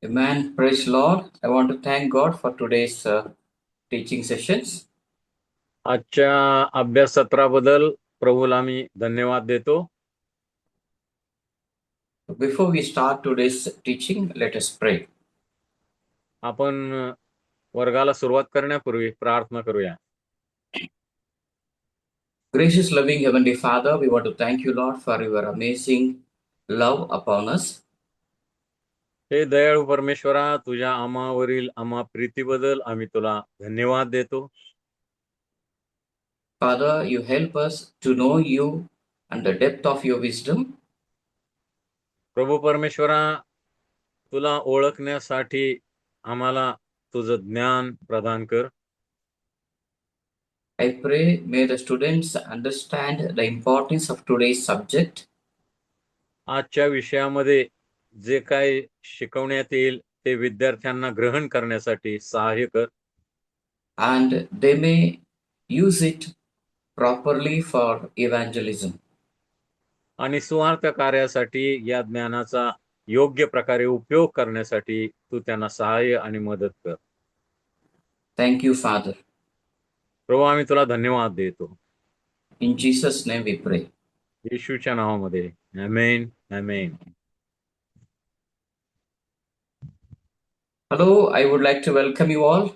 Amen. Praise Lord. I want to thank God for today's teaching sessions. आजच्या अभ्यास सत्राबद्दल प्रभूला मी धन्यवाद देतो. Before we start today's teaching, let us pray. आपण वर्गाला सुरुवात करण्यापूर्वी प्रार्थना करूया. Gracious, loving Heavenly Father, we want to thank you, Lord, for your amazing love upon us. हे दयाळू परमेश्वरा, तुझ्या आम्हावरील प्रीतीबद्दल आम्ही तुला धन्यवाद देतो. Father, you help us to know you and the depth of your wisdom. प्रभू परमेश्वरा, तुला ओळखण्यासाठी आम्हाला तुझं ज्ञान प्रदान कर. I pray, may the students understand the importance of today's subject. आजच्या विषयामध्ये जे काही शिकवण्यात येईल ते विद्यार्थ्यांना ग्रहण करण्यासाठी सहाय्य कर. And they may use it properly for evangelism. आणि सुवार्थ कार्यासाठी या ज्ञानाचा योग्य प्रकारे उपयोग करण्यासाठी तू त्यांना सहाय्य आणि मदत कर. Thank you, Father. प्रभू, आम्ही तुला धन्यवाद देतो. In Jesus' name we pray. येशूच्या नावामध्ये आमेन आमेन. Hello, I would like to welcome you all.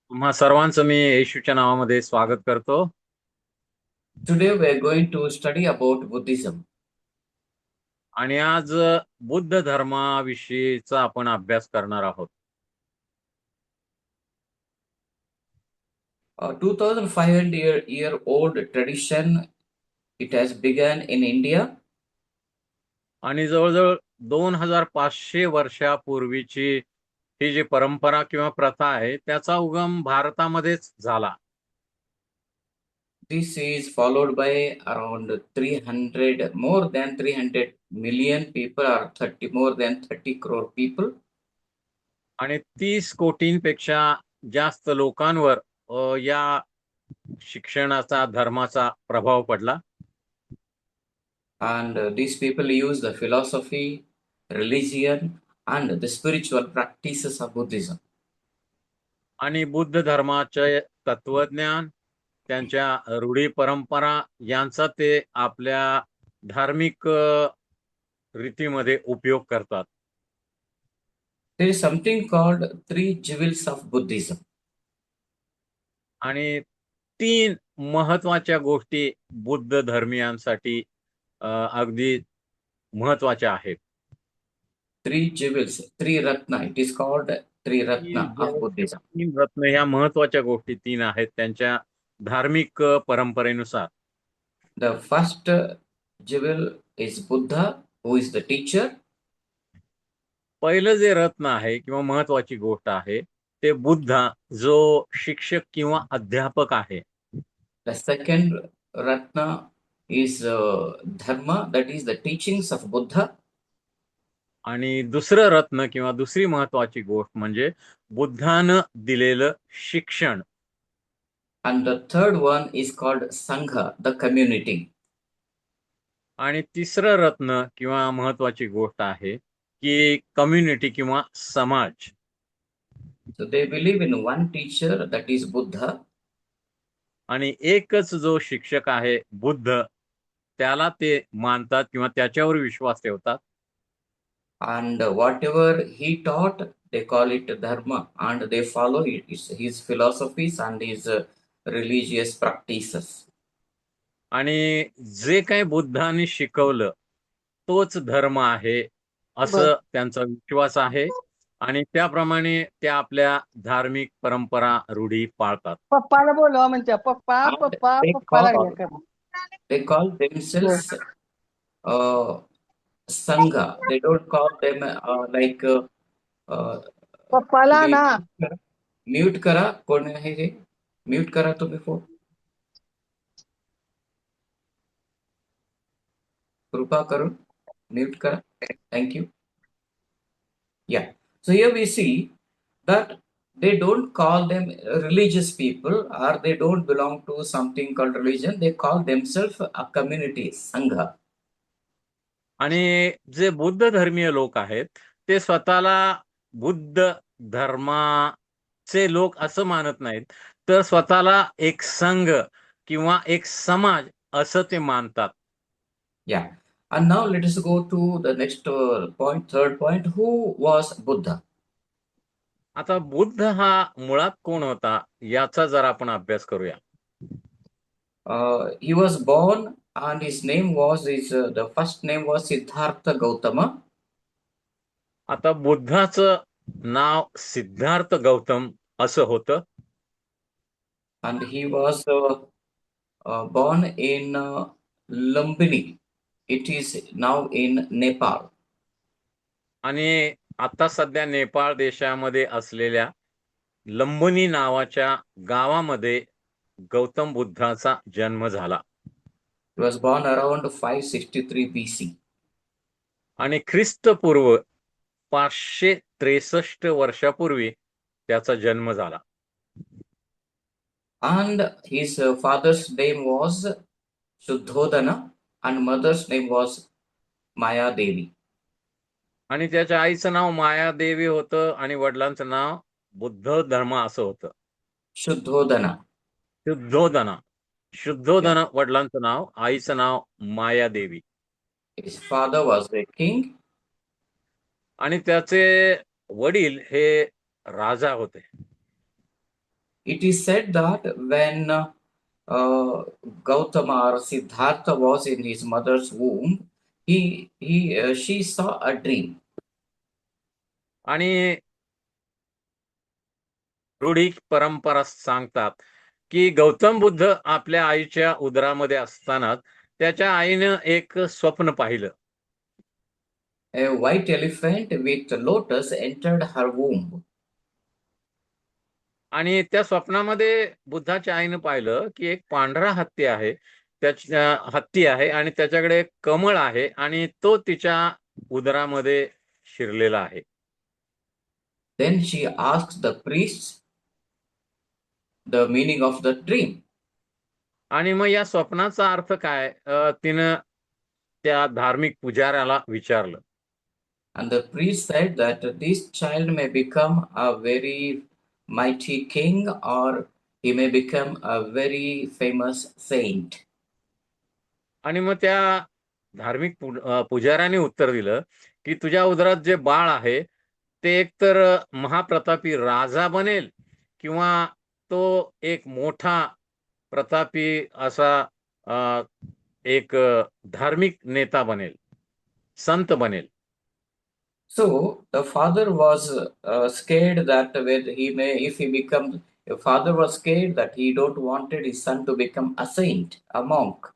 तुम्हा सर्वांचं मी येशूच्या नावामध्ये स्वागत करतो. Today we are going to study about Buddhism. आणि आज बुद्ध धर्माविषयीचा आपण अभ्यास करणार आहोत. 2500 year old tradition, it has begun in India. आणि जवळजवळ 2500 वर्षापूर्वीची ही जी परंपरा किंवा प्रथा आहे त्याचा उगम भारतामध्येच झाला. This is followed by around 300, more than 300 million people, or more than 30 crore people. आणि 30 कोटींपेक्षा जास्त लोकांवर या शिक्षणाचा धर्माचा प्रभाव पडला. And these people use the philosophy, religion, and the spiritual practices of Buddhism. आणि बुद्ध धर्माचे तत्वज्ञान, त्यांच्या रूढी परंपरा यांचा ते आपल्या धार्मिक रीतीमध्ये उपयोग करतात. There is something called 3 jewels of Buddhism. आणि 3 महत्वाच्या गोष्टी बुद्ध धर्मीयांसाठी अगदी महत्वाच्या आहेत. 3 jewels, 3 ratna. It is called 3 ratna of Buddhism. 3 रत्न ह्या महत्वाच्या गोष्टी 3 आहेत त्यांच्या धार्मिक परंपरेनुसार. The first jewel is Buddha, who is the teacher. पहिलं जे रत्न आहे किंवा महत्वाची गोष्ट आहे ते बुद्ध जो शिक्षक किंवा अध्यापक आहे. The second ratna is Dharma, that is the teachings of Buddha. आणि दुसरं रत्न किंवा दुसरी महत्वाची गोष्ट म्हणजे बुद्धानं दिलेलं शिक्षण. And the third one is called Sangha, the community. आणि तिसरं रत्न किंवा महत्वाची गोष्ट आहे की कम्युनिटी किंवा समाज. So they believe in one teacher, that is Buddha. आणि एकच जो शिक्षक आहे बुद्ध त्याला ते मानतात किंवा त्याच्यावर विश्वास ठेवतात. And whatever he taught, they call it Dharma, and they follow his philosophies and his religious practices. आणि जे काही बुद्धाने शिकवलं तोच धर्म आहे असं त्यांचा विश्वास आहे आणि त्याप्रमाणे ते आपल्या धार्मिक परंपरा रूढी पाळतात. पप्पाला बोलवा म्हणजे पप्पा And पप्पा they पप्पा call, लागले का they call themselves Sangha. They don't call them like पप्पाला ना म्यूट करा. कोण आहे हे? म्यूट करा तुम्ही फोन. कृपा करून म्यूट करा. Thank you. Yeah. So here we see that they don't call them religious people, or they don't belong to something called religion. They call themselves a community, Sangha. आणि जे बुद्ध धर्मीय लोक आहेत ते स्वतःला बुद्ध धर्माचे लोक असं मानत नाहीत, तर स्वतःला एक संघ किंवा एक समाज असं ते मानतात. Yeah. And now let us go to the next point, third point. Who was Buddha? आता बुद्ध हा मुळात कोण होता याचा जर आपण अभ्यास करूया. He was born and his name was the first name was Siddhartha Gautama. आता बुद्धाचं नाव सिद्धार्थ गौतम असं होतं. And he was born in Lumbini. It is now in Nepal. आणि आता सध्या नेपाळ देशामध्ये असलेल्या लंबनी नावाच्या गावामध्ये गौतम बुद्धाचा जन्म झाला. He was born around 563 BC. आणि ख्रिस्तपूर्व 563 वर्षापूर्वी त्याचा जन्म झाला. And his father's name was Shuddhodana and mother's name was Maya Devi. आणि त्याच्या आईचं नाव मायादेवी होतं आणि वडिलांचं नाव बुद्ध धर्म असं होतं. Shuddhodana. शुद्धोधन वडिलांचं नाव, आईचं नाव Mayadevi. His father was a king. आणि त्याचे वडील हे राजा होते. It is said that when Gautama or Siddhartha was in his mother's womb, she saw a dream. आणि रूढी परंपरा सांगतात की गौतम बुद्ध आपल्या आईच्या उदरामध्ये असताना त्याच्या आईनं एक स्वप्न पाहिलं. A white elephant with lotus entered her womb. आणि त्या स्वप्नामध्ये बुद्धाच्या आईनं पाहिलं की एक पांढरा हत्ती आहे आणि त्याच्याकडे एक कमळ आहे आणि तो तिच्या उदरामध्ये शिरलेला आहे. Then she asked the priests the meaning of the dream. आणि मग या स्वप्नाचा अर्थ काय तिनं त्या धार्मिक पुजाऱ्याला विचारलं. And the priest said that this child may become a very mighty king or he may become a very famous saint. आणि मग त्या धार्मिक पुजाऱ्याने उत्तर दिलं की तुझ्या उदरात जे बाळ आहे ते एकतर महाप्रतापी राजा बनेल किंवा तो एक मोठा प्रतापी असा एक धार्मिक नेता बनेल, संत बनेल. So the father was scared that when if he becomes, the father was scared that he don't wanted his son to become a saint, a monk.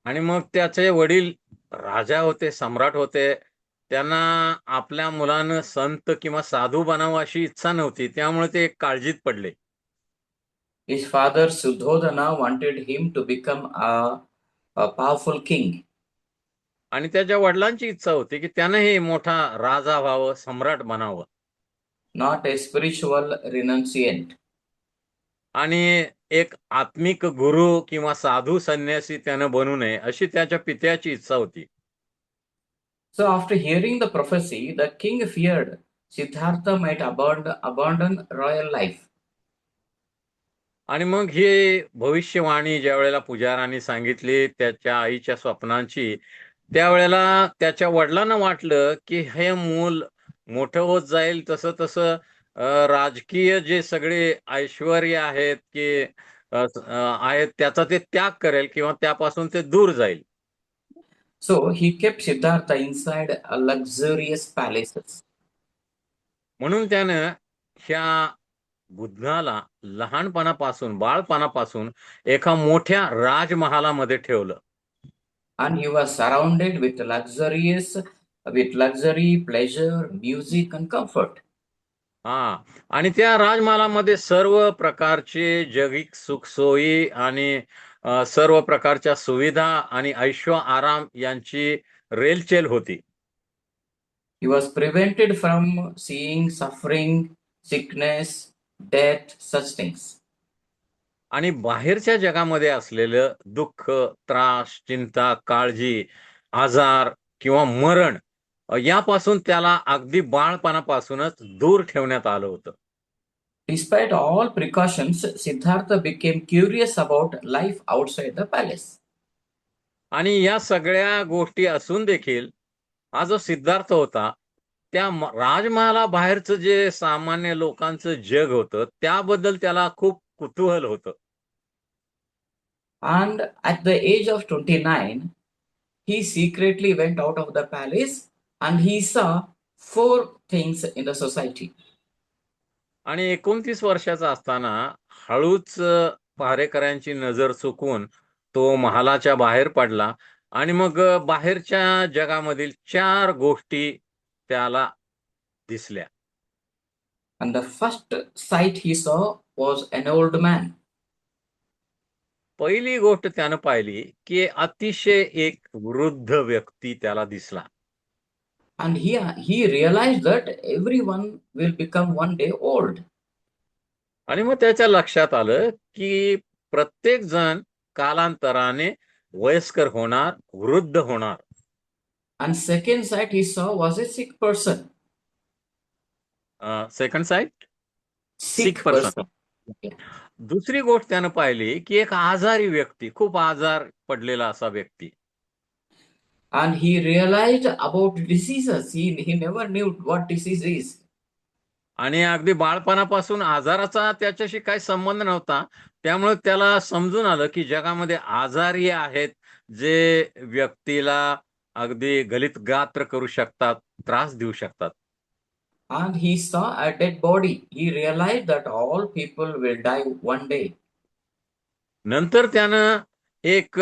आणि मग त्याचे वडील राजा होते, सम्राट होते. त्यांना आपल्या मुलानं संत किंवा साधू बनावं अशी इच्छा नव्हती, त्यामुळे ते काळजीत पडले. His father Suddhodana wanted him to become a powerful king. आणि त्याच्या वडिलांची इच्छा होती की त्यानं हे मोठा राजा व्हावं, सम्राट बनावं. Not a spiritual renunciant. आणि एक आत्मिक गुरु किंवा साधू संन्यासी त्यानं बनू नये अशी त्याच्या पित्याची इच्छा होती. So after hearing the prophecy, the king feared Siddhartha might abandon royal life. आणि मग ही भविष्यवाणी ज्या वेळेला पुजारांनी सांगितली त्याच्या आईच्या स्वप्नांची, त्यावेळेला त्याच्या वडिलांना वाटलं की हे मूल मोठं होत जाईल तसं तसं राजकीय जे सगळे ऐश्वर्य आहेत की आहेत त्याचा ते त्याग करेल किंवा त्यापासून ते दूर जाईल. So he kept Siddhartha inside a luxurious palaces. म्हणून त्यानं ह्या बुद्धाला लहानपणापासून, बाळपणापासून एका मोठ्या राजमहालामध्ये ठेवलं. And he was surrounded with luxury, pleasure, music and comfort. आणि त्या राजमहालामध्ये सर्व प्रकारचे जगिक सुखसोयी आणि सर्व प्रकारच्या सुविधा आणि ऐशो आराम यांची रेलचेल होती. He was prevented from seeing suffering, sickness, death, such things. आणि बाहेरच्या जगामध्ये असलेलं दुःख, त्रास, चिंता, काळजी, आजार किंवा मरण यापासून त्याला अगदी बाळपणापासूनच दूर ठेवण्यात आलं होतं. Despite all precautions, Siddhartha became curious about life outside the palace. आणि या सगळ्या गोष्टी असून देखील हा जो सिद्धार्थ होता, त्या राजमहालाबाहेरचं जे सामान्य लोकांचं जग होतं, त्याबद्दल त्याला खूप कुतूहल होतं. And at the age of 29, he secretly went out of the palace and he saw four things in the society. आणि 29 वर्षाचा असताना हळूच पहारेकऱ्यांची नजर चुकवून तो महालाच्या बाहेर पडला आणि मग बाहेरच्या जगामधील 4 गोष्टी त्याला दिसल्या. And the first sight he saw was an old man. पहिली गोष्ट त्यानं पाहिली की अतिशय एक वृद्ध व्यक्ती त्याला दिसला. And he realized that everyone will become one day old. आणि मग त्याच्या लक्षात आलं की प्रत्येक जण कालांतराने वयस्कर होणार, वृद्ध होणार. And second sight he saw was a sick person. Second site Sick person. person. Yeah. दुसरी गोष्ट त्यानं पाहिली की एक आजारी व्यक्ती, खूप आजार पडलेला असा व्यक्ती. And he realized about diseases. He never knew what disease is. आणि अगदी बाळपणापासून आजाराचा त्याच्याशी काही संबंध नव्हता. त्यामुळे त्याला समजून आलं की जगामध्ये आजारी आहेत, जे व्यक्तीला अगदी गलित-गात्र करू शकतात, त्रास देऊ शकतात. And he saw a dead body. He realized that all people will die one day. नंतर त्यानं एक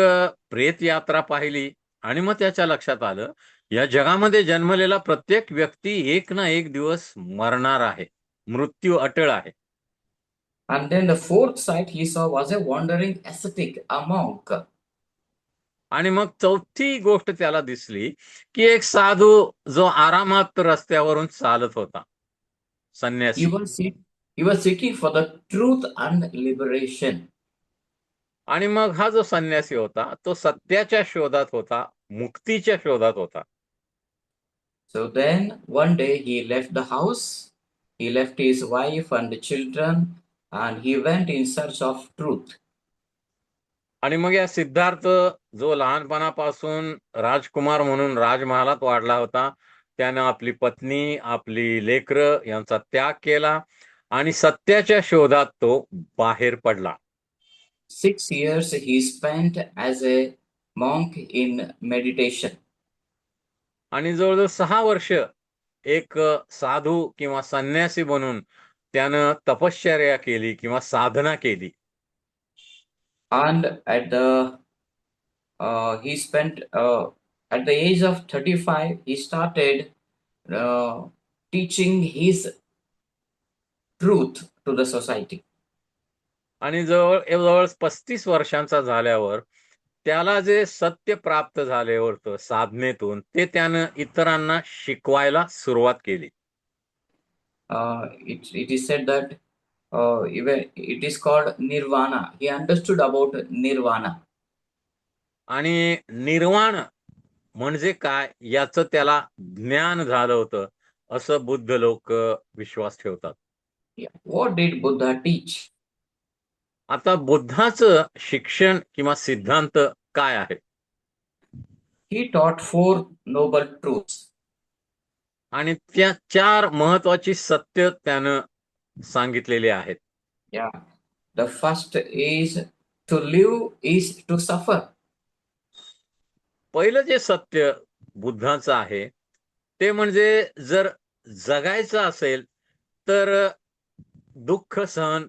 प्रेत यात्रा पाहिली आणि मग त्याच्या लक्षात आलं, या जगामध्ये जन्मलेला प्रत्येक व्यक्ती एक ना एक दिवस मरणार आहे. मृत्यू अटळ आहे. And then the fourth sight he saw was a wandering ascetic, a monk. आणि मग चौथी गोष्ट त्याला दिसली की एक साधू जो आरामात रस्त्यावरून चालत होता, He संन्यासी. he was seeking for the truth and liberation. आणि मग हा जो संन्यासी होता तो सत्याच्या शोधात होता, मुक्तीच्या शोधात होता. So then one day he left the house, he left his wife and the children, and he went in search of truth. आणि मग या सिद्धार्थ, जो लहानपणापासून राजकुमार म्हणून राजमहालात वाढला होता, त्यानं आपली पत्नी, आपली लेकरं यांचा त्याग केला आणि सत्याच्या शोधात तो बाहेर पडला. 6 years he spent as a monk in meditation. आणि जवळजवळ 6 वर्ष एक साधू किंवा संन्यासी बनून त्यानं तपश्चर्या केली किंवा साधना केली. And he spent at the age of 35 he started teaching his truth to the society. आणि जवळ 35 वर्षांचा झाल्यावर त्याला जे सत्य प्राप्त झाले होतं साधनेतून, ते त्यानं इतरांना शिकवायला सुरुवात केली. It is said that even it is called nirvana. He understood about nirvana. आणि निर्वाण म्हणजे काय याचं त्याला ज्ञान झालं होतं, असं बुद्ध लोक विश्वास ठेवतात. Yeah. What did Buddha teach? आता बुद्धाचं शिक्षण किंवा सिद्धांत काय आहे? He taught four noble truths. आणि त्या 4 महत्वाची सत्य त्यानं सांगितलेली आहेत. Yeah. The first is to live is to suffer. पहिलं जे सत्य बुद्धाचं आहे ते म्हणजे जर जगायचं असेल तर दुःख सहन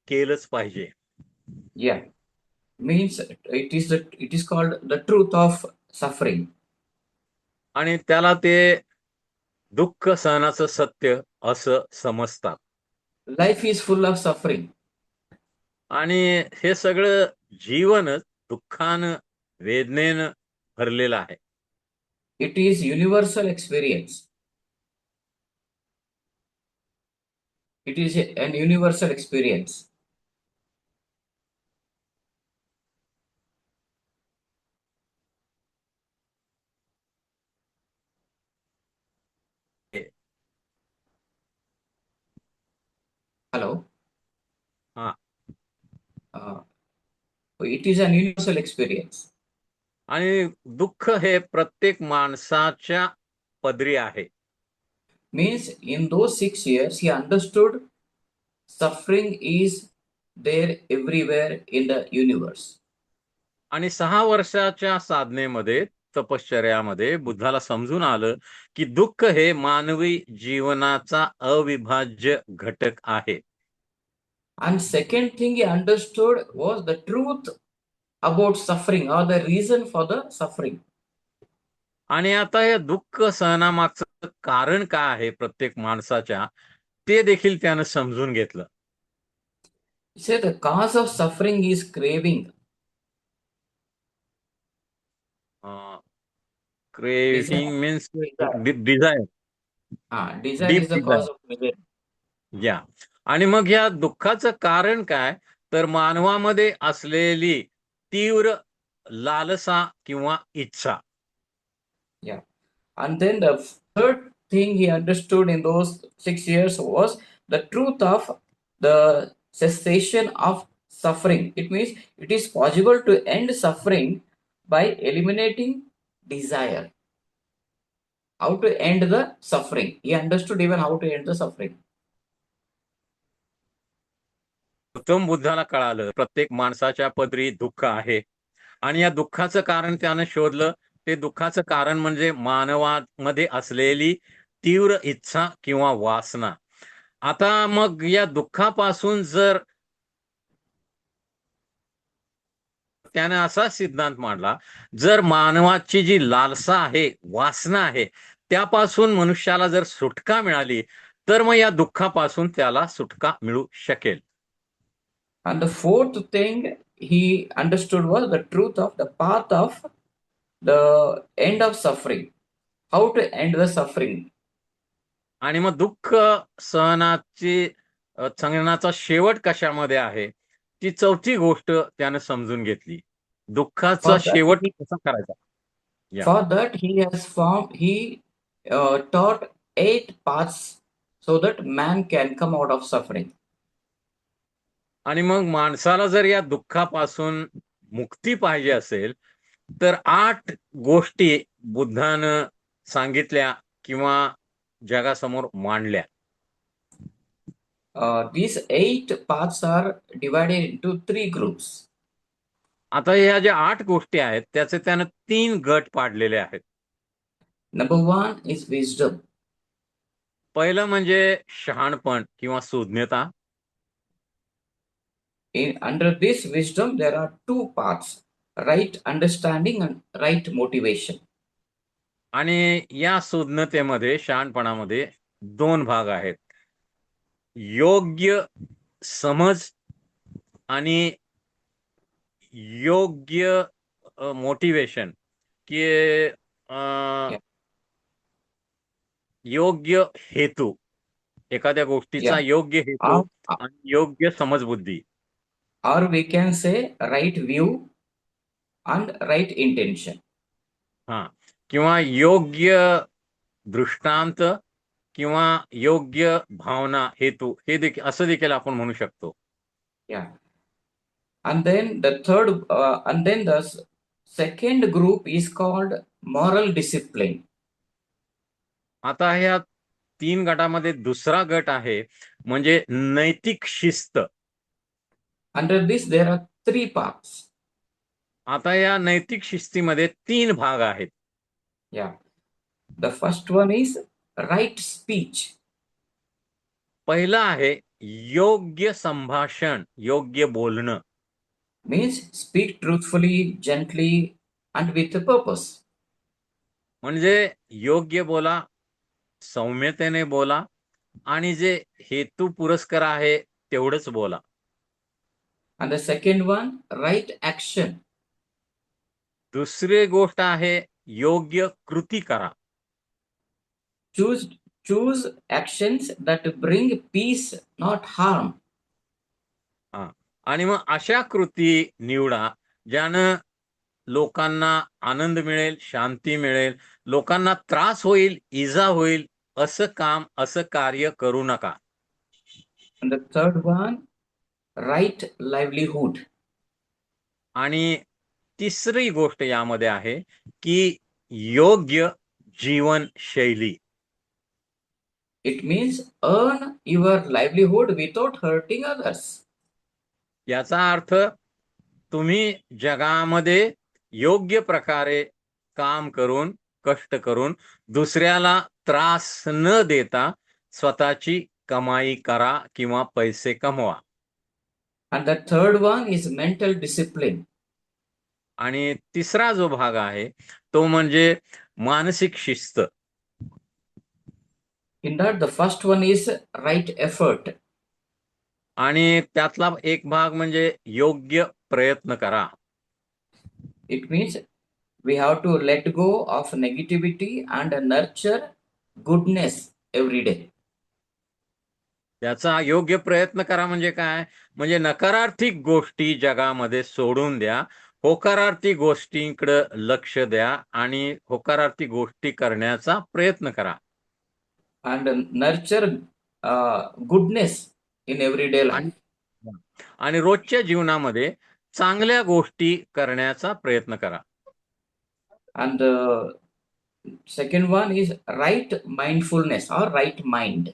केलंच पाहिजे. Yeah. Means it is called the truth of suffering. आणि त्याला ते दुःख सहनाचं सत्य असं समजतात. Life is full of suffering. आणि हे सगळं जीवनच दुःखानं, वेदनेनं भरलेलं आहे. It is universal experience. It is an universal experience. Hello. हा. Uh, it is an universal experience. आणि दुःख हे प्रत्येक माणसाच्या पदरी आहे. Means in those 6 years, he understood suffering is there everywhere in the universe. आणि 6 वर्षाच्या साधनेमध्ये, तपश्चर्यामध्ये बुद्धाला समजून आलं की दुःख हे मानवी जीवनाचा अविभाज्य घटक आहे. And second thing he understood was the truth about suffering or the reason for the suffering. आणि आता हे दुःख सहनामागचं कारण काय आहे प्रत्येक माणसाच्या, ते देखील त्यानं समजून घेतलं. He said the cause of suffering is craving. Craving means Desire. Desire, Desire deep is the desire. cause of misery. या आणि मग या दुःखाचं कारण काय, तर मानवामध्ये असलेली तीव्र लालसा किंवा इच्छा. Yeah. And then the third thing he understood in those 6 years was the truth of the cessation of suffering. It means it is possible to end suffering by eliminating desire. How to end the suffering? He understood even how to end the suffering. Gautam बुद्धाला कळालं प्रत्येक माणसाच्या पदरी दुःख आहे आणि या दुःखाचं कारण त्यानं शोधलं. ते दुःखाचं कारण म्हणजे मानवामध्ये असलेली तीव्र इच्छा किंवा वासना. आता मग या दुःखापासून जर त्याने असा सिद्धांत मांडला, जर मानवाची जी लालसा आहे, वासना आहे, त्यापासून मनुष्याला जर सुटका मिळाली तर मग या दुःखापासून त्याला सुटका मिळू शकेल. And the fourth thing he understood was the truth of the path of the end of suffering. How to end the suffering. आणि मग दुःख सहनाचा शेवट कशामध्ये आहे, ती चौथी गोष्ट त्यानं समजून घेतली. दुःखाचा For that, शेवट कसा करायचा. for that he taught 8 paths so that man can come out of suffering. आणि मग माणसाला जर या दुःखापासून मुक्ती पाहिजे असेल तर 8 गोष्टी बुद्धानं सांगितल्या किंवा जगासमोर मांडल्या. These 8 paths are divided into 3 groups. आता ह्या ज्या 8 गोष्टी आहेत त्याचे त्यानं 3 गट पाडलेले आहेत. Number 1 is wisdom. पहिलं म्हणजे शहाणपण किंवा सुज्ञता. Under this wisdom, there are 2 paths: right understanding and right motivation. आणि या सुज्ञतेमध्ये, शहाणपणामध्ये 2 भाग आहेत. योग्य समज आणि योग्य मोटिवेशन, की योग्य हेतू, एखाद्या गोष्टीचा योग्य हेतू आणि योग्य समजबुद्धी. Or we can say right view and right intention. किंवा योग्य दृष्टांत किंवा योग्य भावना, हेतू, हे देखील असं देखील आपण म्हणू शकतो. And then the second group is called moral discipline. आता ह्या 3 गटामध्ये दुसरा गट आहे म्हणजे नैतिक शिस्त. Under this there are 3 paths. आता या नैतिक शिस्तीमध्ये 3 भाग आहेत. The first one is right speech. पहिला आहे योग्य संभाषण, योग्य बोलणं. Means speak truthfully, gently and with a purpose. म्हणजे योग्य बोला, सौम्यतेने बोला आणि जे हेतू पुरस्कर आहे तेवढंच बोला. And the second one, right action. दुसरी गोष्ट आहे योग्य कृती करा. Choose actions that bring peace, not harm. आणि मग अशा कृती निवडा ज्यानं लोकांना आनंद मिळेल, शांती मिळेल, लोकांना त्रास होईल, इजा होईल असं काम, असं कार्य करू नका. And the third one, right livelihood. आणि तिसरी गोष्ट यामध्ये आहे की योग्य जीवनशैली. It means earn your livelihood without hurting others. याचा अर्थ तुम्ही जगामध्ये योग्य प्रकारे काम करून, कष्ट करून दुसऱ्याला त्रास न देता स्वतःची कमाई करा किंवा पैसे कमवा. And the third one is mental discipline. आणि तिसरा जो भाग आहे तो म्हणजे मानसिक शिस्त. In that, the first one is right effort. आणि त्यातला एक भाग म्हणजे योग्य प्रयत्न करा. It means we have to let go of negativity and nurture goodness every day. त्याचा योग्य प्रयत्न करा म्हणजे काय? म्हणजे नकारार्थी गोष्टी जगामध्ये सोडून द्या, होकारार्थी गोष्टींकडे लक्ष द्या आणि होकारार्थी गोष्टी करण्याचा प्रयत्न करा. And nurture goodness in everyday life. आणि रोजच्या जीवनामध्ये चांगल्या गोष्टी करण्याचा प्रयत्न करा. And the second one is right mindfulness or right mind.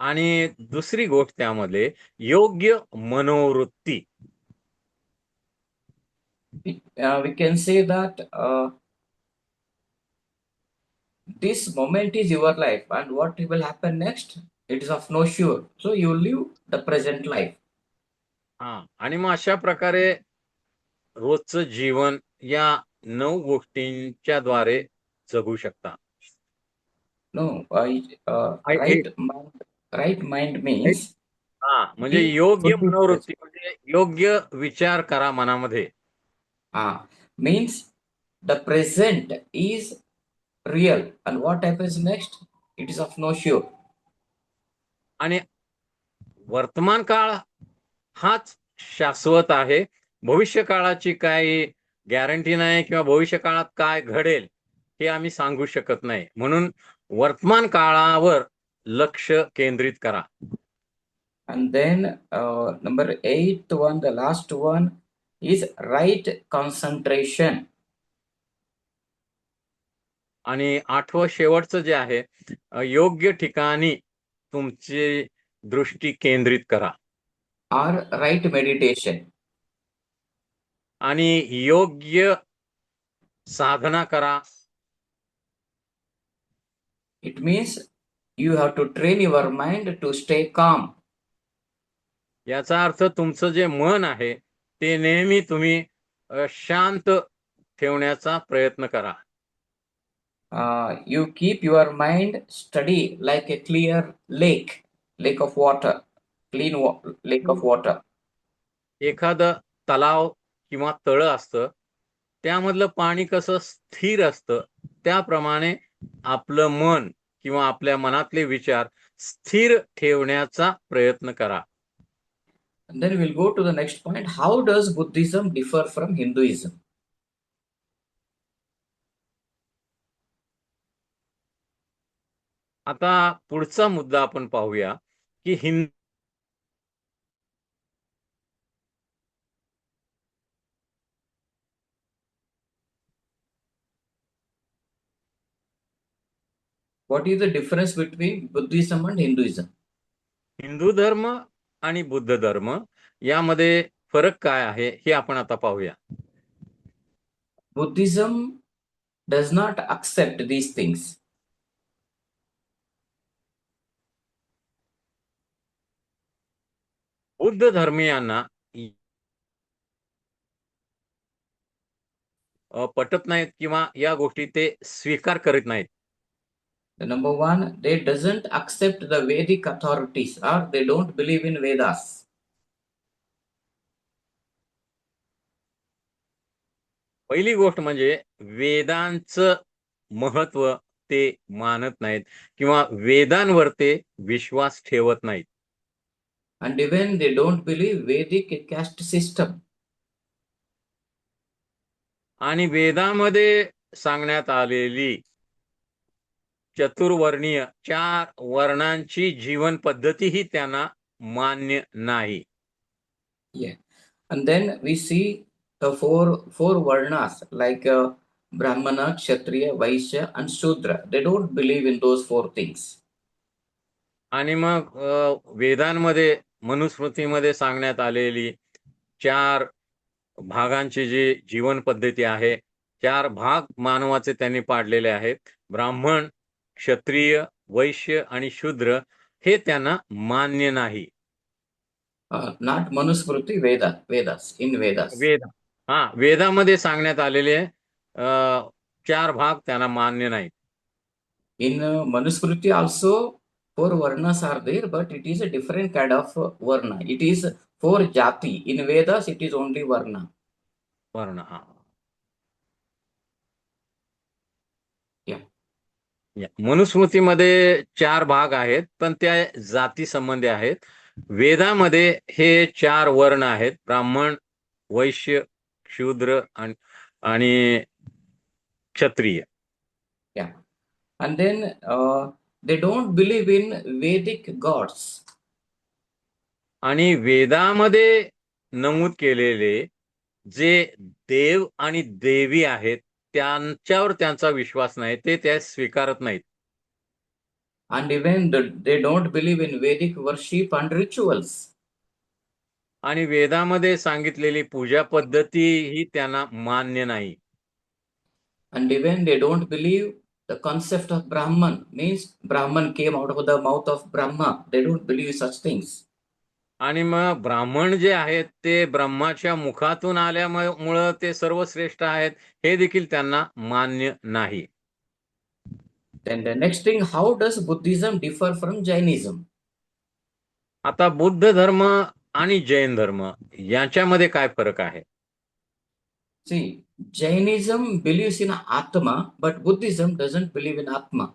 आणि दुसरी गोष्ट त्यामध्ये योग्य मनोवृत्ती. We can say that this moment is your life, and what will happen next, it is of no sure. So you live the present life. आणि मग अशा प्रकारे रोजचं जीवन या 9 गोष्टींच्या द्वारे जगू शकता. No, right mind means म्हणजे योग्य मनोवृत्ती म्हणजे योग्य विचार करा मनामध्ये. means the present is real, and what happens next, it is of no sure. आणि वर्तमान काळ हाच शाश्वत आहे. भविष्य काळाची काही गॅरंटी नाही किंवा भविष्य काळात काय घडेल हे आम्ही सांगू शकत नाही. म्हणून वर्तमान काळावर लक्ष केंद्रित करा. And then number 8 one, the last one is right concentration. आणि 8वं शेवटचं जे आहे योग्य ठिकाणी तुमची दृष्टी केंद्रित करा. Or right meditation. आणि योग्य साधना करा. It means you have to train your mind to stay calm. याचा अर्थ तुमचं जे मन आहे ते नेहमी तुम्ही शांत ठेवण्याचा प्रयत्न करा. You keep your mind steady like a clear lake of water, clean lake of water. एखादं तलाव किंवा तळं असतं, त्यामधलं पाणी कसं स्थिर असतं त्याप्रमाणे आपलं मन किंवा आपल्या मनातले विचार स्थिर ठेवण्याचा प्रयत्न करा. And then we'll go to the next point. How does Buddhism differ from Hinduism? आता पुढचा मुद्दा आपण पाहूया की What is the difference between Buddhism and Hinduism? Hindu धर्म आणि बुद्ध धर्म यामध्ये फरक काय आहे हे आपण आता पाहूया. Buddhism does not accept these things. Buddha धर्मीयांना पटत नाहीत किंवा या गोष्टी ते स्वीकार करीत नाहीत. The number one, they doesn't accept the Vedic authorities, or they don't believe in Vedas. पहिली गोष्ट म्हणजे वेदांचं महत्व ते मानत नाहीत किंवा वेदांवर ते विश्वास ठेवत नाहीत. And even they don't believe Vedic caste system. आणि वेदामध्ये सांगण्यात आलेली चतुर्वर्णीय 4 वर्णांची जीवन पद्धतीही त्यांना मान्य नाही. Yeah. And then we see the four varnas like Brahmana, Kshatriya, Vaishya, and Shudra. They don't believe in those four things. आणि मग वेदांमध्ये मनुस्मृतीमध्ये सांगण्यात आलेली 4 भागांची जी जीवन पद्धती आहे, 4 भाग मानवाचे त्यांनी पाडलेले आहेत. ब्राह्मण, क्षत्रिय, वैश्य आणि शूद्र हे त्यांना मान्य नाही. Not Manusmriti, Vedas, in Vedas. वेदामध्ये सांगण्यात आलेले 4 भाग त्यांना मान्य नाहीत. In Manusmriti also 4 varnas are there, but it is a different kind of varna. It is 4 jati. In Vedas, it is only varna. वर्ण मनुस्मृतीमध्ये 4 भाग आहेत, पण त्या जाती संबंधी आहेत. वेदामध्ये हे 4 वर्ण आहेत: ब्राह्मण, वैश्य, शूद्र आणि क्षत्रिय. Yeah. And then they don't believe in Vedic gods. आणि वेदामध्ये नमूद केलेले जे देव आणि देवी आहेत त्यांच्यावर त्यांचा विश्वास नाही, ते त्या स्वीकारत नाहीत. And even they don't believe in Vedic worship and rituals. आणि वेदामध्ये सांगितलेली पूजा पद्धती ही त्यांना मान्य नाही. And even they don't believe the concept of Brahman, means Brahman came out of the mouth of Brahma. They don't believe such things. आणि मग ब्राह्मण जे आहेत ते ब्रह्माच्या मुखातून आल्यामुळं ते सर्वश्रेष्ठ आहेत हे देखील त्यांना मान्य नाही. Then the next thing, how does Buddhism differ from Jainism? आता बुद्ध धर्म आणि जैन धर्म यांच्यामध्ये काय फरक आहे? See, Jainism believes in Atma, but Buddhism doesn't believe in Atma.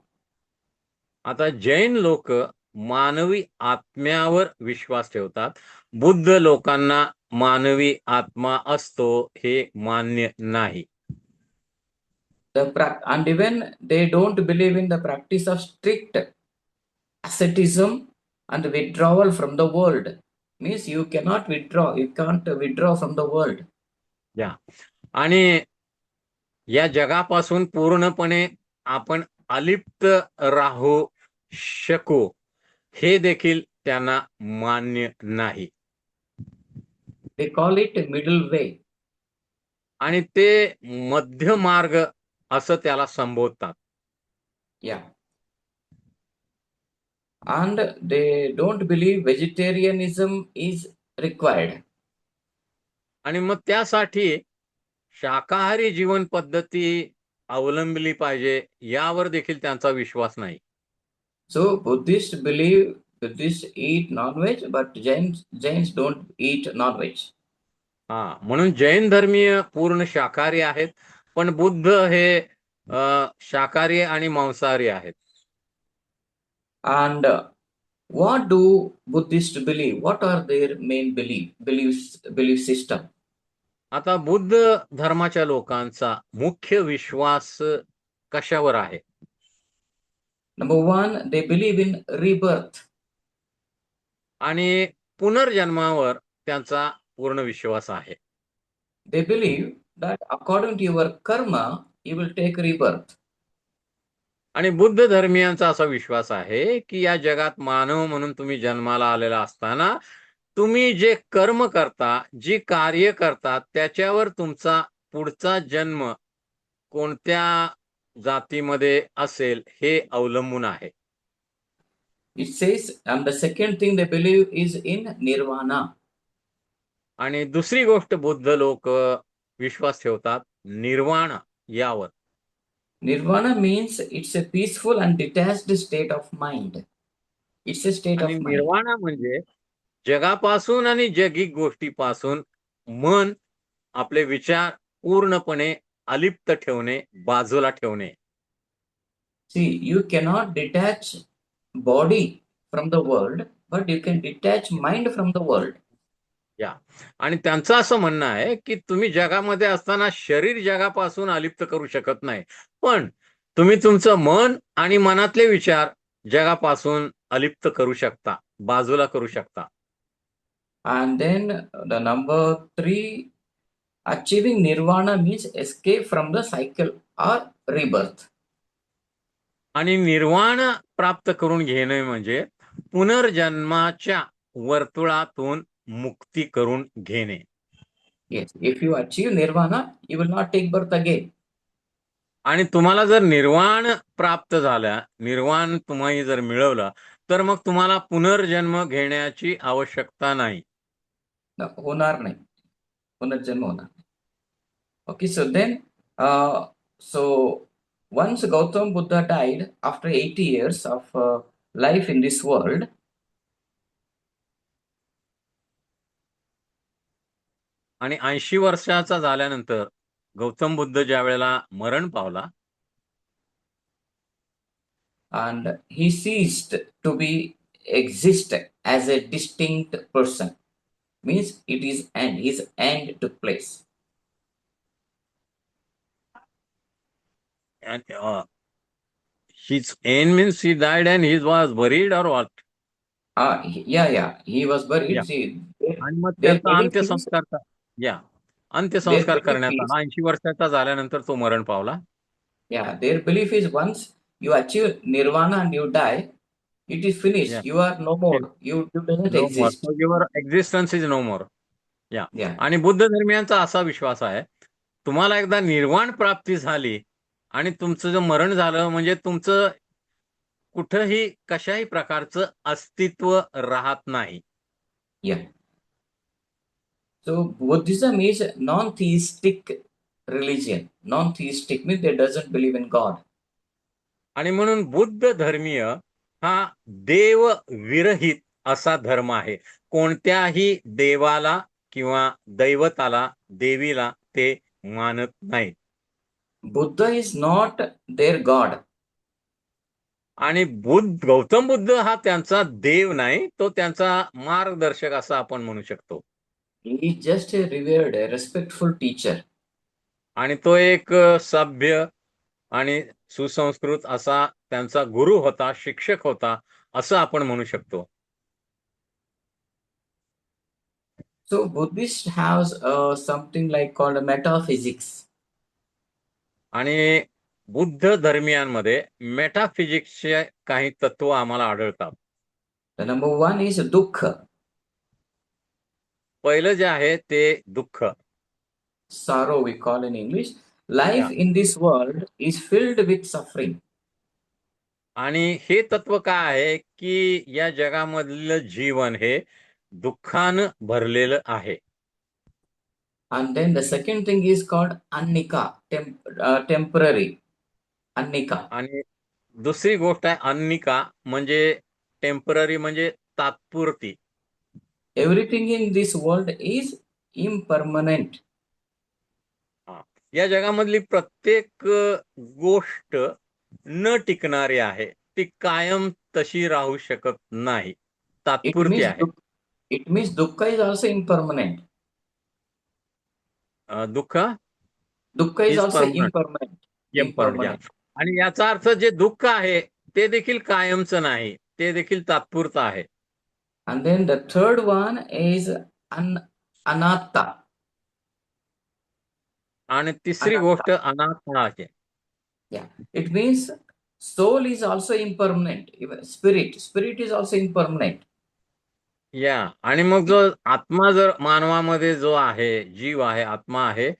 आता जैन लोक मानवी आत्म्यावर विश्वास ठेवतात. बुद्ध लोकांना मानवी आत्मा असतो हे मान्य नाही. And even they don't believe in the practice of strict asceticism and withdrawal from the world. Means you can't withdraw from the world. आणि या जगापासून पूर्णपणे आपण अलिप्त राहू शकू हे देखील त्यांना मान्य नाही. They call it middle way. आणि ते मध्य मार्ग असं त्याला संबोधतात. Yeah. And they don't believe vegetarianism is required. आणि मग त्यासाठी शाकाहारी जीवन पद्धती अवलंबली पाहिजे यावर देखील त्यांचा विश्वास नाही. So Buddhists eat non-veg, but Jains don't eat non-veg. म्हणून जैन धर्मीय पूर्ण शाकाहारी आहेत, पण बुद्ध हे शाकाहारी आणि मांसाहारी आहेत. And what do Buddhists believe? What are their main belief system? आता बुद्ध धर्माच्या लोकांचा मुख्य विश्वास कशावर आहे? Number 1, they believe in rebirth. आणि पुनर्जन्मावर त्यांचा पूर्ण विश्वास आहे. They believe that according to your karma, you will take rebirth. आणि बुद्ध धर्मीयांचा असा विश्वास आहे की या जगात मानव म्हणून तुम्ही जन्माला आलेला असताना तुम्ही जे कर्म करता, जी कार्य करता, त्याच्यावर तुमचा पुढचा जन्म कोणत्या जातीमध्ये असेल हे अवलंबून आहे. It says, and the second thing they believe is in nirvana. आणि दुसरी गोष्ट बुद्ध लोक विश्वास ठेवतात निर्वाण यावर. Nirvana means it's a peaceful and detached state of mind. It's a state of mind. Nirvana म्हणजे जगापासून आणि जगिक गोष्टीपासून मन, आपले विचार पूर्णपणे अलिप्त ठेवणे, बाजूला ठेवणे. See, you cannot detach body from the world, but you can detach mind from the world. आणि त्यांचं असं म्हणणं आहे की तुम्ही जगामध्ये असताना शरीर जगापासून अलिप्त करू शकत नाही, पण तुम्ही तुमचं मन आणि मनातले विचार जगापासून अलिप्त करू शकता, बाजूला करू शकता. And then the number 3, achieving nirvana means escape from the cycle or rebirth. आणि निर्वाण प्राप्त करून घेणे म्हणजे पुनर्जन्माच्या वर्तुळातून मुक्ती करून घेणे. Yes, if you achieve nirvana, you will not take birth again. आणि तुम्हाला जर निर्वाण प्राप्त झाला, निर्वाण तुम्ही जर मिळवलं, तर मग तुम्हाला पुनर्जन्म घेण्याची आवश्यकता नाही. होणार नाही. पुनर्जन्म होणार नाही. Okay, so then, so once Gautam Buddha died after 80 years of life in this world, आणि 80 वर्षाचा झाल्यानंतर गौतम बुद्ध ज्या वेळेला मरण पावला, and he ceased to be exist as a distinct person, means it is end, his end took place. and his end means he died and he was buried or what? Yeah, he was buried. Yeah. See, आणि मग their त्याचा belief is, अंत्यसंस्कार अंत्यसंस्कार Their belief करण्यात is- आला. 80 वर्षाचा झाल्यानंतर तो मरण पावला. their belief is once you achieve nirvana and you die, it is finished. Yeah. You are no more. You doesn't No more. exist. So your existence is no more. Yeah. आणि बुद्ध धर्मियांचा असा विश्वास आहे, तुम्हाला एकदा निर्वाण प्राप्ती झाली आणि तुमचं जर मरण झालं म्हणजे तुमचं कुठंही कशाही प्रकारचं अस्तित्व राहत नाही. Yeah. So Buddhism is non-theistic religion. Non-theistic means they doesn't believe in God. आणि म्हणून बुद्ध धर्मीय हा देव विरहित असा धर्म आहे. कोणत्याही देवाला किंवा दैवताला, देवीला ते मानत नाहीत. Buddha is not their God. आणि गौतम बुद्ध हा त्यांचा देव नाही, तो त्यांचा मार्गदर्शक असा आपण म्हणू शकतो. He is just a revered, a respectful teacher. आणि तो एक सभ्य आणि सुसंस्कृत असा त्यांचा गुरु होता, शिक्षक होता, असं आपण म्हणू शकतो. So Buddhist has something like called metaphysics. आणि बुद्ध धर्मियांमध्ये मेटाफिजिक्सचे काही तत्व आम्हाला आढळतात. The number 1 is dukkha. पहिलं जे आहे ते दुःख. Sorrow we call in English. Life in this world is filled with suffering. आणि हे तत्व काय आहे की या जगामधलं जीवन हे दुःखानं भरलेलं आहे. And then the second thing is called annika, temporary. Annika. आणि दुसरी गोष्ट आहे अन्निका, म्हणजे टेम्पररी, म्हणजे तात्पुरती. Everything in this world is impermanent. या जगामधली प्रत्येक गोष्ट न टिकणारी आहे, ती कायम तशी राहू शकत नाही, तात्पुरती आहे. It means dukkha is also impermanent. दुःख Dukkha is is also permanent. impermanent. आणि याचा अर्थ जे दुःख आहे ते देखील कायमचं नाही, ते देखील तात्पुरतं आहे. And then the third one is anatta. आणि तिसरी गोष्ट अनात्मा आहे. Yeah, it means soul is also impermanent. Even spirit is also impermanent. आणि मग जो आत्मा जर मानवामध्ये जो आहे, जीव आहे, आत्मा आहे,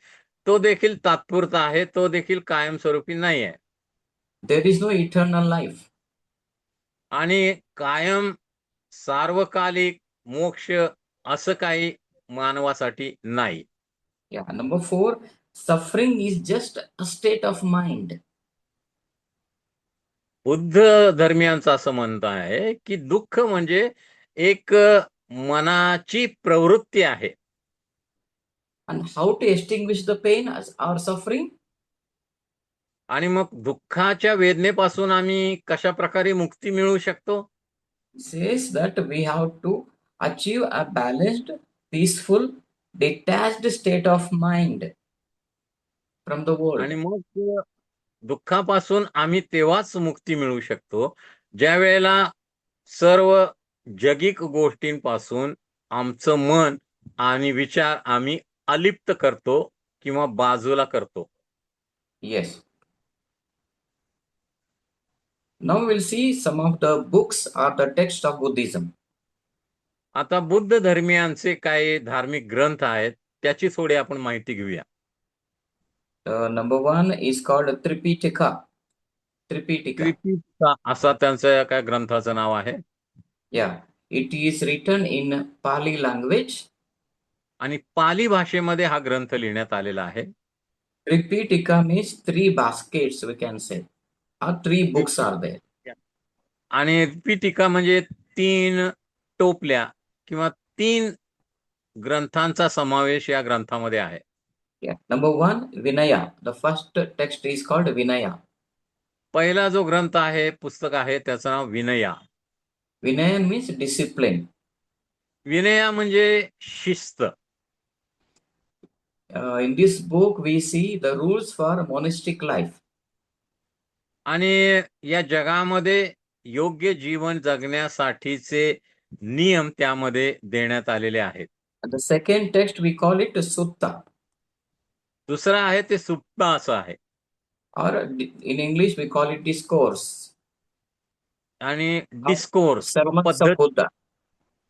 तो देखील तात्पुरता आहे, तो देखील कायमस्वरूपी नाही आहे. There is no eternal life. आणि कायम सार्वकालिक मोक्ष असं काही मानवासाठी नाही. Yeah, number 4, suffering is just a state of mind. Buddha धर्मियांचं असं म्हणणं आहे की दुःख म्हणजे एक मनाची प्रवृत्ती आहे. And how to extinguish the pain or suffering? आणि मग दुःखाच्या वेदनेपासून आम्ही कशा प्रकारे मुक्ती मिळवू शकतो? Says that we have to achieve a balanced, peaceful, detached state of mind from the world. आणि मग दुःखापासून आम्ही तेव्हाच मुक्ती मिळवू शकतो ज्या वेळेला सर्व जगिक गोष्टींपासून आमचं मन आणि विचार आम्ही अलिप्त करतो किंवा बाजूला करतो. Yes. Now we'll see some of the books or the text of Buddhism. आता बुद्ध धर्मियांचे काही धार्मिक ग्रंथ आहेत, त्याची थोडी आपण माहिती घेऊया. Number one is called Tripitaka. Tripitaka. Tripitaka असा त्यांच्या काय ग्रंथाचं नाव आहे. Yeah. It is written in Pali language. आणि पाली भाषेमध्ये हा ग्रंथ लिहिण्यात आलेला आहे. Tripitaka means three baskets, we can say. Or three books are there. आणि त्रिपिटिका म्हणजे 3 टोपल्या किंवा 3 ग्रंथांचा समावेश या ग्रंथामध्ये आहे. Yeah. Number one, Vinaya. The first text is called Vinaya. पहिला जो ग्रंथ आहे, पुस्तक आहे, त्याचं नाव Vinaya. Vinaya means discipline. Vinaya म्हणजे शिस्त. In this book, we see the rules for monastic life. आणि या जगामध्ये योग्य जीवन जगण्यासाठीचे नियम त्यामध्ये देण्यात आलेले आहेत. And the second text, we call it Sutta. दुसरा आहे ते सुप्ता असं आहे. Or in English, we call it discourse. आणि डिस्कोर्स Sermons of पद्धत. Buddha.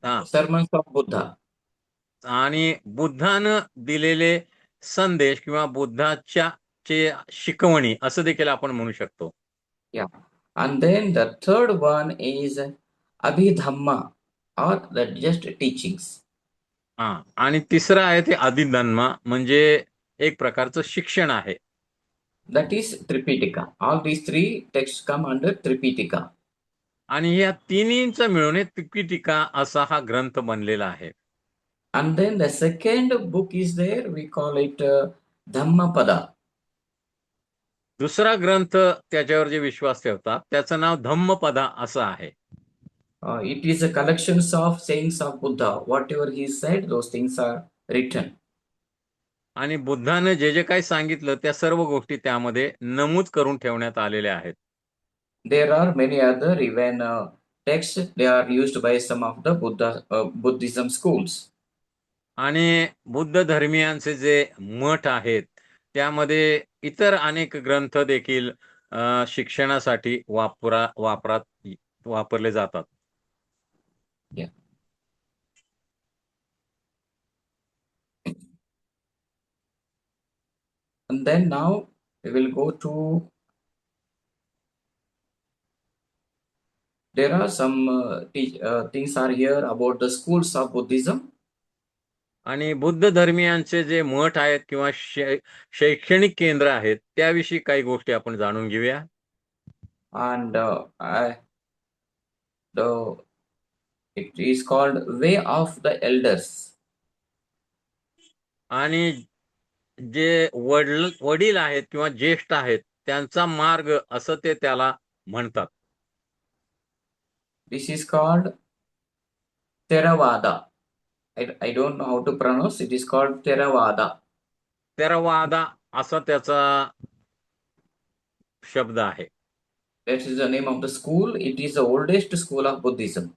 हा. Sermons of Buddha. आणि बुद्धानं दिलेले संदेश किंवा बुद्धाच्या शिकवणी असं देखील आपण म्हणू शकतो. Yeah. And then the third one is Abhidhamma, or the just teachings. हा. आणि तिसरं आहे ते अधिधम्म, म्हणजे एक प्रकारचं शिक्षण आहे. That is Tripitaka. All these three texts come under Tripitaka. आणि या तिन्हींचं मिळून हे त्रिपिटिका असा हा ग्रंथ बनलेला आहे. And then the second book is there, we call it Dhammapada. दुसरा ग्रंथ त्याच्यावर जे विश्वास ठेवतात त्याचं नाव धम्मपदा असं आहे. It is a collections of sayings of Buddha. Whatever he said, those things are written. आणि बुद्धानं जे जे काही सांगितलं त्या सर्व गोष्टी त्यामध्ये नमूद करून ठेवण्यात आलेल्या आहेत. There are many other even texts. They are used by some of the Buddhism schools. आणि बुद्ध धर्मियांचे जे मठ आहेत त्यामध्ये इतर अनेक ग्रंथ देखील शिक्षणासाठी वापरले जातात. Yeah. And then now we will go to, there are some things are here about the schools of Buddhism. आणि बुद्ध धर्मियांचे जे मठ आहेत किंवा शैक्षणिक केंद्र आहेत त्याविषयी काही गोष्टी आपण जाणून घेऊया. And it is called Way of the Elders. आणि जे वडील आहेत किंवा ज्येष्ठ आहेत त्यांचा मार्ग असं ते त्याला म्हणतात. This is called Theravada. I don't know how to pronounce. It is called Theravada. theravada असा त्याचा शब्द आहे. That is the name of the school. It is the oldest school of Buddhism.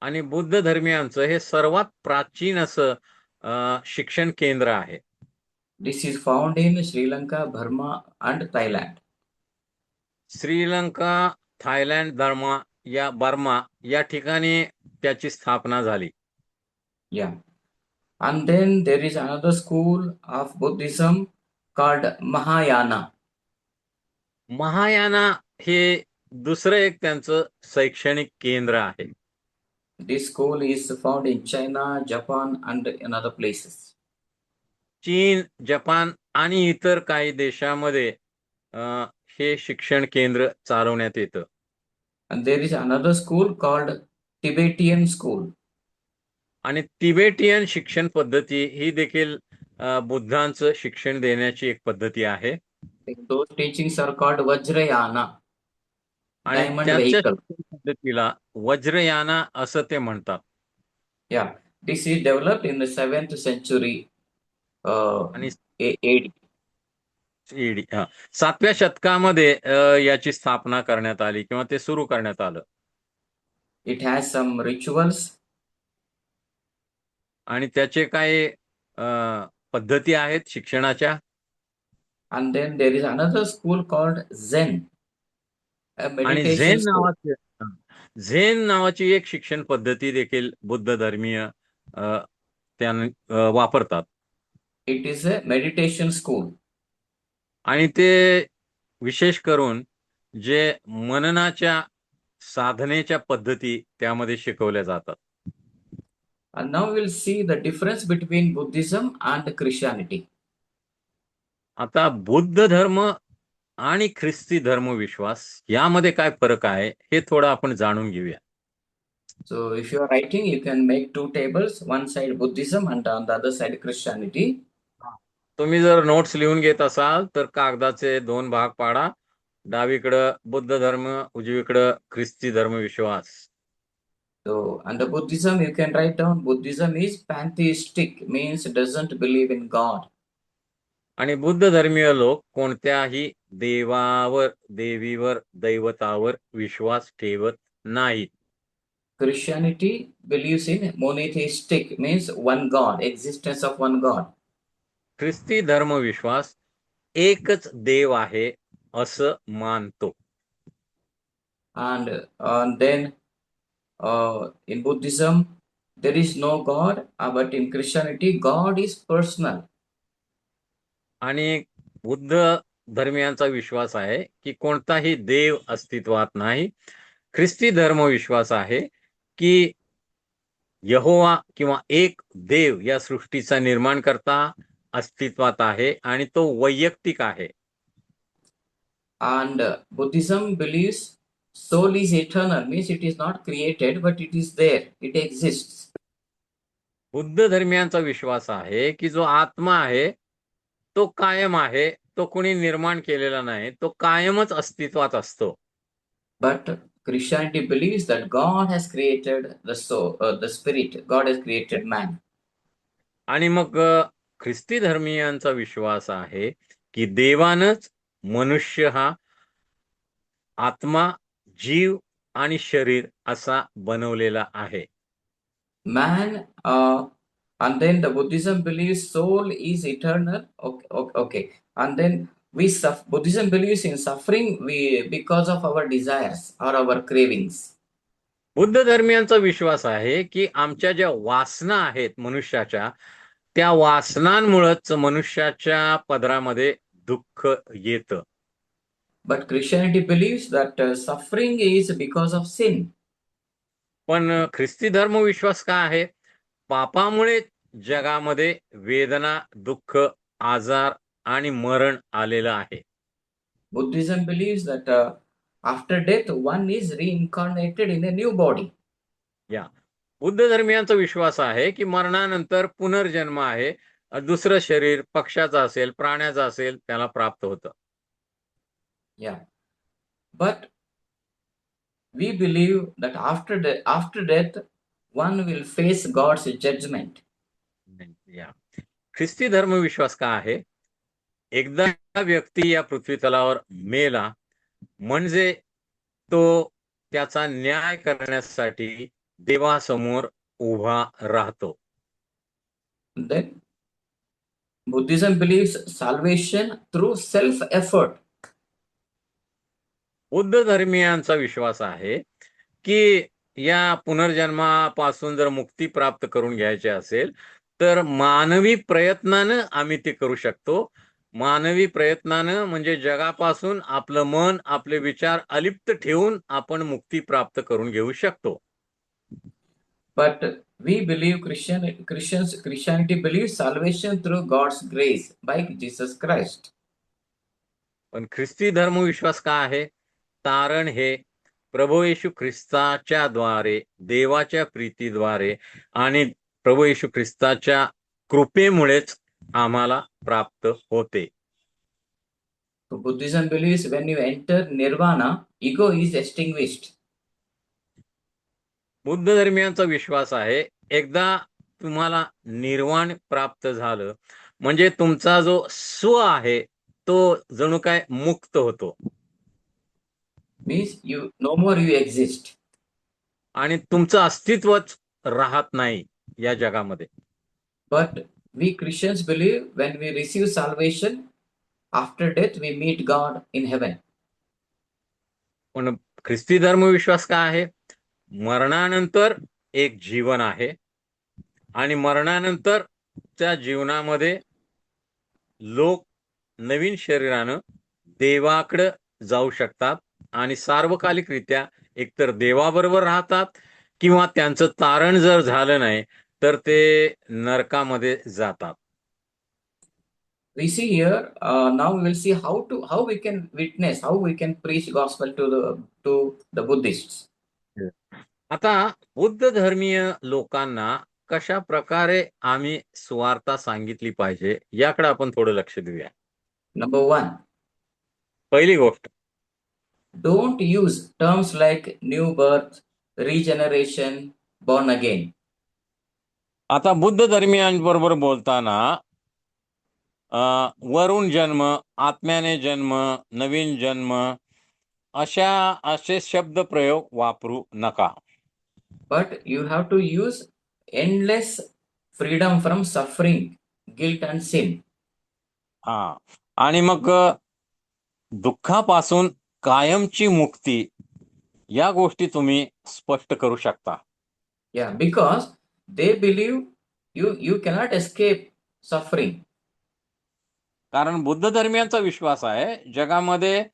आणि बुद्ध धर्मियांचं हे सर्वात प्राचीन असं शिक्षण केंद्र आहे. This is found in Sri Lanka, Burma, and Thailand. Sri Lanka, Thailand, Burma या ठिकाणी त्याची स्थापना झाली. Yeah. And then there is another school of Buddhism called Mahayana. Mahayana हे दुसरं एक त्यांचं शैक्षणिक केंद्र आहे. This school is found in China, Japan, and in other places. चीन, जपान आणि इतर काही देशामध्ये हे शिक्षण केंद्र चालवण्यात येतं. And there is another school called Tibetan school. आणि तिबेटियन शिक्षण पद्धती ही देखील बुद्धांचं शिक्षण देण्याची एक पद्धती आहे. Those teachings are called Vajrayana. आणि Diamond त्यांच्या vehicle. शिक्षण पद्धतीला वज्रयाना असं ते म्हणतात. Yeah, this is developed in the 7th century आणि AD. 7व्या शतकामध्ये याची स्थापना करण्यात आली किंवा ते सुरू करण्यात आलं. It has some rituals. आणि त्याचे काही पद्धती आहेत शिक्षणाच्या. And then there is another school called Zen, a आणि meditation school. झेन नावाची एक शिक्षण पद्धती देखील बुद्ध धर्मीय वापरतात. It is a meditation school. आणि ते विशेष करून जे मननाच्या साधनेच्या पद्धती त्यामध्ये शिकवल्या जातात. And now we'll see the difference between Buddhism and Christianity. आता बुद्ध धर्म आणि ख्रिस्ती धर्मविश्वास यामध्ये काय फरक आहे हे थोडं आपण जाणून घेऊया. So if you are writing, you can make two tables, one side Buddhism and on the other side Christianity. तुम्ही जर नोट्स लिहून घेत असाल तर कागदाचे 2 भाग पाडा. डावीकडं बुद्ध धर्म, उजवीकडं ख्रिस्ती धर्मविश्वास. So under Buddhism, you can write down Buddhism is pantheistic, means doesn't believe in God. आणि बुद्ध धर्मीय लोक कोणत्याही देवावर, देवीवर, दैवतावर विश्वास ठेवत नाहीत. Christianity believes in monotheistic, means one God, existence of one God. ख्रिस्ती धर्मविश्वास एकच देव आहे असं मानतो. And then in Buddhism, there is no God, but in Christianity, God is personal. आणि बुद्ध धर्मियांचा विश्वास आहे की कोणताही देव अस्तित्वात नाही. ख्रिस्ती धर्मविश्वास आहे की यहोवा किंवा एक देव या सृष्टीचा निर्माणकर्ता अस्तित्वात आहे आणि तो वैयक्तिक आहे. And Buddhism believes soul is eternal, means it is not created, but it is there, it exists. Buddha धर्मियांचा विश्वास आहे की जो आत्मा आहे तो कायम आहे, तो कोणी निर्माण केलेला नाही, तो कायमच अस्तित्वात असतो. But Christianity believes that God has created the soul, the spirit. God has created man. आणि मग ख्रिस्ती धर्मीयांचा विश्वास आहे की देवानच मनुष्य हा आत्मा, जीव आणि शरीर असा बनवलेला आहे. Man, and then the Buddhism believes soul is eternal. Okay. And then Buddhism believes in suffering because of our desires or our cravings. Buddha धर्मियांचा विश्वास आहे की आमच्या ज्या वासना आहेत मनुष्याच्या, त्या वासनांमुळेच मनुष्याच्या पदरामध्ये दुःख येतं. But Christianity believes that suffering is because of sin. पण ख्रिस्ती धर्मविश्वास काय आहे? पापामुळे जगामध्ये वेदना, दुःख, आजार आणि मरण आलेलं आहे. Buddhism believes that after death, one is reincarnated in a new body. या बुद्ध धर्मियांचा विश्वास आहे की मरणानंतर पुनर्जन्म आहे. दुसरं शरीर पक्षाचं असेल, प्राण्याचं असेल, त्याला प्राप्त होतं. Yeah. But we believe that after death, one will face God's judgment. या ख्रिस्ती धर्मविश्वास काय आहे? एकदा व्यक्ती या पृथ्वी तलावर मेला म्हणजे तो त्याचा न्याय करण्यासाठी देवासमोर उभा राहतो. Then Buddhism believes salvation through self-effort. Buddha धर्मियांचा विश्वास आहे की या पुनर्जन्मापासून जर मुक्ती प्राप्त करून घ्यायची असेल तर मानवी प्रयत्नानं आम्ही ते करू शकतो. मानवी प्रयत्नानं म्हणजे जगापासून आपलं मन, आपले विचार अलिप्त ठेवून आपण मुक्ती प्राप्त करून घेऊ शकतो. But we believe Christianity believes salvation through God's grace by Jesus Christ. पण ख्रिस्ती धर्मविश्वास काय आहे? तारण हे प्रभू येशू ख्रिस्ताच्या द्वारे, देवाच्या प्रीतीद्वारे आणि प्रभू येशू ख्रिस्ताच्या कृपेमुळेच आम्हाला प्राप्त होते. So Buddhism believes when you enter nirvana, ego is extinguished. Buddha धर्मियांचा विश्वास आहे एकदा तुम्हाला निर्वाण प्राप्त झालं म्हणजे तुमचा जो स्व आहे तो जणू काय मुक्त होतो. Means no more you exist. आणि तुमचं अस्तित्वच राहत नाही या जगामध्ये. But we Christians believe when we receive salvation, after death we meet God in heaven. पण ख्रिस्ती धर्मविश्वास काय आहे? मरणानंतर एक जीवन आहे आणि मरणानंतर त्या जीवनामध्ये लोक नवीन शरीरानं देवाकडे जाऊ शकतात आणि सार्वकालिकरित्या एकतर देवाबरोबर राहतात किंवा त्यांचं तारण जर झालं नाही तर ते नरकामध्ये जातात. We see here now we will see how we can witness, how we can preach gospel to the Buddhists. आता बुद्ध धर्मीय लोकांना कशा प्रकारे आम्ही सुवार्ता सांगितली पाहिजे याकडे आपण थोडं लक्ष देऊया. Number one, पहिली गोष्ट, don't use terms like new birth, regeneration, born again. आता बुद्ध धर्मीयांबरोबर बोलताना वरून जन्म, आत्म्याने जन्म, नवीन जन्म असे शब्द प्रयोग वापरू नका. But you have to use endless freedom from suffering, guilt and sin. हा, आणि मग दुःखापासून कायमची मुक्ती या गोष्टी तुम्ही स्पष्ट करू शकता. Yeah, because they believe you cannot escape suffering. कारण बुद्ध धर्मीयांचा विश्वास आहे जगामध्ये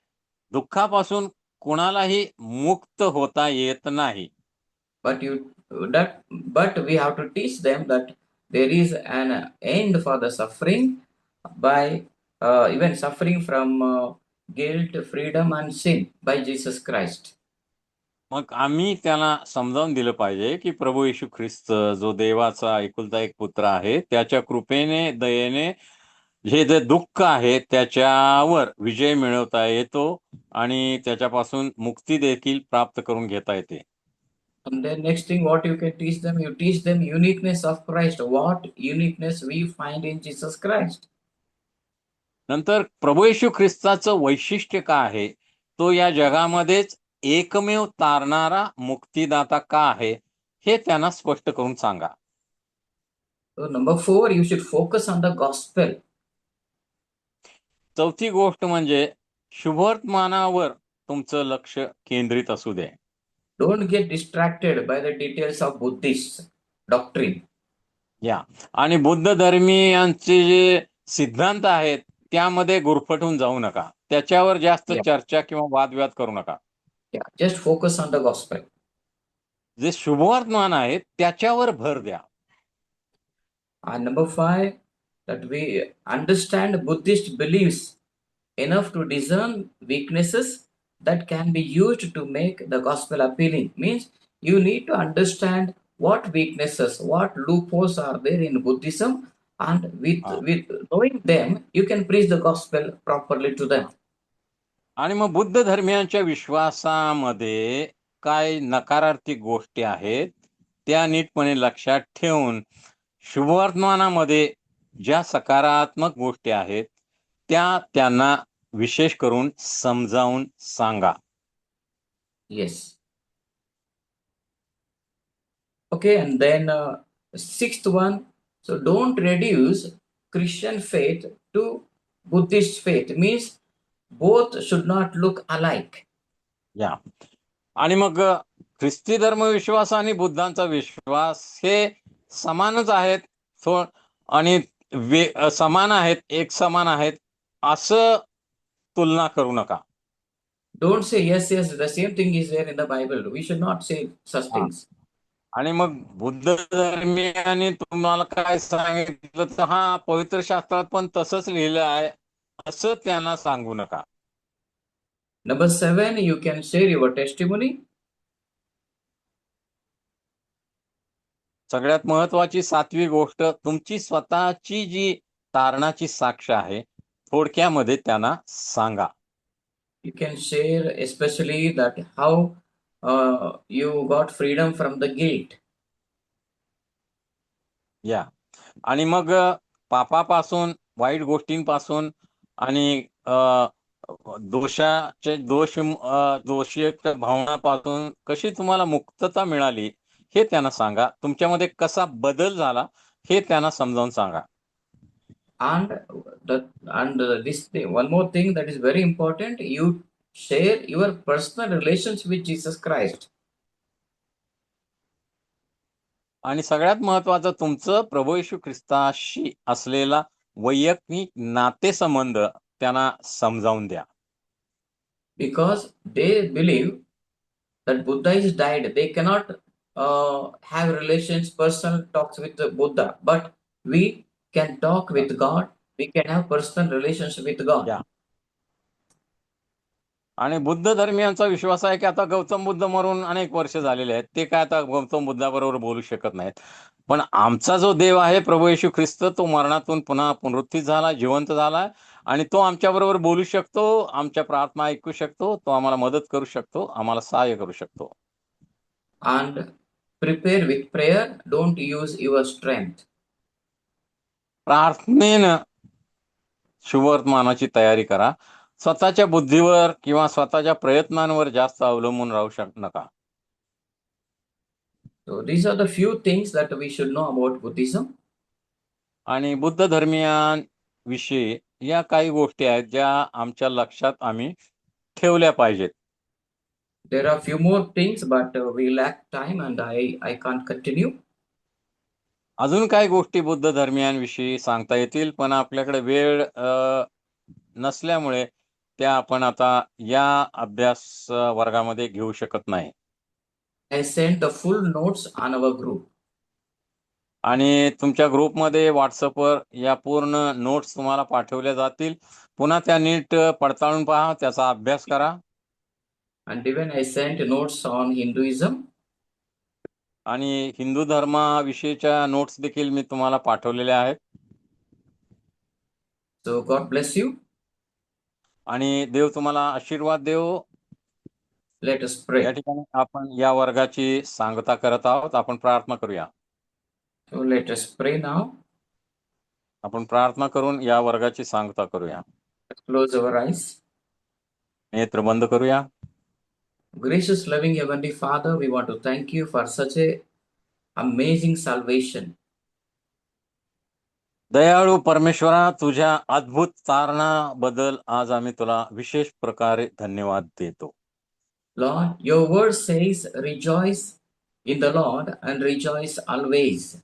दुःखापासून कुणालाही मुक्त होता येत नाही. But we have to teach them that there is an end for the suffering by even suffering from guilt, freedom and sin by Jesus Christ. मग आम्ही त्याला समजावून दिलं पाहिजे की प्रभू येशू ख्रिस्त जो देवाचा एकुलता एक पुत्र आहे त्याच्या कृपेने दयेने जे दुःख आहे त्याच्यावर विजय मिळवता येतो आणि त्याच्यापासून मुक्ती देखील प्राप्त करून घेता येते. And then next thing what you can teach them, you teach them uniqueness of Christ, what uniqueness we find in Jesus Christ. नंतर प्रभू येशू ख्रिस्ताचं वैशिष्ट्य काय आहे, तो या जगामध्येच एकमेव तारणारा मुक्तिदाता का आहे हे त्यांना स्पष्ट करून सांगा. So number 4, you should focus on the gospel. चौथी गोष्ट म्हणजे शुभवर्तमानावर तुमचं लक्ष केंद्रित असू दे. Don't get distracted by the details of Buddhist doctrine. या, आणि बुद्ध धर्मीयांचे जे सिद्धांत आहेत त्यामध्ये गुरफटून जाऊ नका, त्याच्यावर जास्त Yeah. चर्चा किंवा वादविवाद करू नका. Yeah, just focus on the gospel. जे शुभवर्तमान आहे त्याच्यावर भर द्या. And number 5, that we understand Buddhist beliefs enough to discern weaknesses that can be used to make the gospel appealing. Means you need to understand what weaknesses, what loopholes are there in Buddhism, and with knowing them, you can preach the gospel properly to them. आणि मग बुद्ध धर्मियांच्या विश्वासामध्ये काय नकारार्थी गोष्टी आहेत त्या नीटपणे लक्षात ठेवून शुभवर्तमानामध्ये ज्या सकारात्मक गोष्टी आहेत त्या त्यांना विशेष करून समजावून सांगा. Yes. Okay, and then sixth one, so don't reduce Christian faith to Buddhist faith. Means both should not look alike. या, आणि मग ख्रिस्ती धर्मविश्वास आणि बुद्धांचा विश्वास हे समानच आहेत, आणि समान आहेत, एक समान आहेत असं तुलना करू नका. Don't say yes, the same thing is there in the Bible. We should not say such things. आणि मग बुद्ध धर्मीयांनी तुम्हाला काय सांगितलं तर हा पवित्र शास्त्रात पण तसंच लिहिलं आहे असं त्यांना सांगू नका. Number 7, you can share your testimony. सगळ्यात महत्वाची 7वी गोष्ट, तुमची स्वतःची जी तारणाची साक्ष आहे थोडक्यामध्ये त्यांना सांगा. You can share especially that how you got freedom from the guilt. या, आणि मग पापापासून, वाईट गोष्टींपासून आणि दोषयुक्त भावनापासून कशी तुम्हाला मुक्तता मिळाली हे त्यांना सांगा. तुमच्यामध्ये कसा बदल झाला हे त्यांना समजावून सांगा. And this thing, one more thing that is very important, you share your personal relations with Jesus Christ. आणि सगळ्यात महत्वाचं तुमचं प्रभू येशू ख्रिस्ताशी असलेला वैयक्तिक नातेसंबंध त्यांना समजावून द्या. Because they believe that Buddha is died. They cannot have relations, personal talks with the Buddha. But we can talk with God. We can have personal relations with God. या. आणि बुद्ध धर्मीयांचा विश्वास आहे की आता गौतम बुद्ध मरून अनेक वर्ष झालेले आहेत, ते काय आता गौतम बुद्धाबरोबर बोलू शकत नाहीत. पण आमचा जो देव आहे प्रभू येशू ख्रिस्त, तो मरणातून पुन्हा पुनरुत्थित झाला, जिवंत झाला आणि तो आमच्याबरोबर बोलू शकतो, आमच्या प्रार्थना ऐकू शकतो, तो आम्हाला मदत करू शकतो, आम्हाला सहाय्य करू शकतो. And prepare with prayer. Don't use your strength. प्रार्थनेनं शुभवर्तमानाची तयारी करा. स्वतःच्या बुद्धीवर किंवा स्वतःच्या प्रयत्नांवर जास्त अवलंबून राहू नका. So these are the few things that we should know about Buddhism. आणि बुद्ध धर्मियांविषयी या काही गोष्टी आहेत ज्या आमच्या लक्षात आम्ही ठेवल्या पाहिजेत. There are few more things, but we lack time and I can't continue. अजून काही गोष्टी बुद्ध धर्मियांविषयी सांगता येतील, पण आपल्याकडे वेळ नसल्यामुळे त्या आपण आता या अभ्यास वर्गामध्ये घेऊ शकत नाही. I sent the full notes on our group. आणि तुमच्या ग्रुपमध्ये व्हॉट्सअपवर या पूर्ण नोट्स तुम्हाला पाठवल्या जातील. पुन्हा त्या नीट पडताळून पहा, त्याचा अभ्यास करा. And even I sent notes on Hinduism. आणि हिंदू धर्माविषयीच्या नोट्स देखील मी तुम्हाला पाठवलेल्या आहेत. So God bless you. आणि देव तुम्हाला आशीर्वाद देव. Let us या pray. ठिकाणी आपण या वर्गाची सांगता करत आहोत. आपण प्रार्थना करूया. So let us pray now. आपण प्रार्थना करून या वर्गाची सांगता करूया. Let's close our eyes. नेत्र बंद करूया. Gracious, loving Heavenly Father, we want to thank you for such a amazing salvation. दयाळू परमेश्वरा, तुझ्या अद्भुत तारणाबद्दल आज आम्ही तुला विशेष प्रकारे धन्यवाद देतो. Lord, your word says, rejoice in the Lord and rejoice always.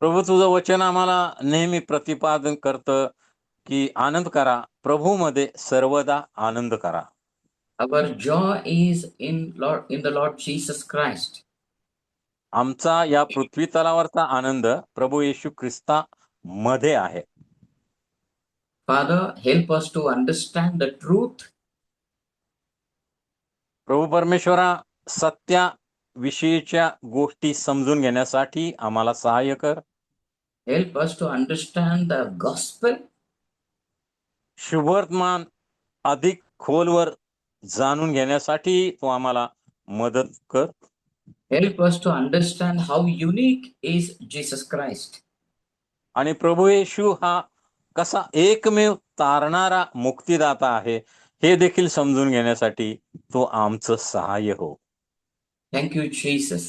प्रभू, तुझं वचन आम्हाला नेहमी प्रतिपादन करतं की आनंद करा, प्रभूमध्ये सर्वदा आनंद करा. Our joy is in the Lord Jesus Christ. आमचा या पृथ्वी तलावरचा आनंद प्रभू येशू ख्रिस्ता मध्ये आहे. Father, help us to understand the truth. प्रभू परमेश्वरा, सत्याविषयीच्या गोष्टी समजून घेण्यासाठी आम्हाला सहाय्य कर. Help us to understand the gospel. शुभवर्तमान अधिक खोलवर जाणून घेण्यासाठी तू आम्हाला मदत कर. Help us to understand how unique is Jesus Christ. आणि प्रभू येशू हा कसा एकमेव तारणारा मुक्तिदाता आहे हे देखील समजून घेण्यासाठी तो आमचं सहाय्य हो. Thank you, Jesus.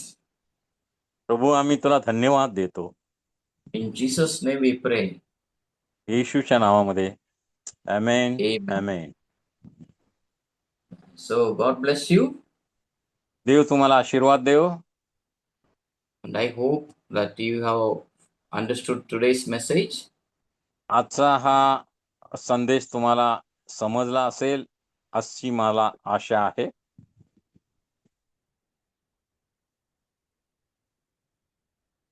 प्रभू, आम्ही तुला धन्यवाद देतो. In Jesus' name we pray. येशूच्या नावामध्ये आमेन. Amen. Amen. So God bless you. देव तुम्हाला आशीर्वाद देव. And I hope that you have understood today's message. आजचा हा संदेश तुम्हाला समजला असेल अशी मला आशा आहे.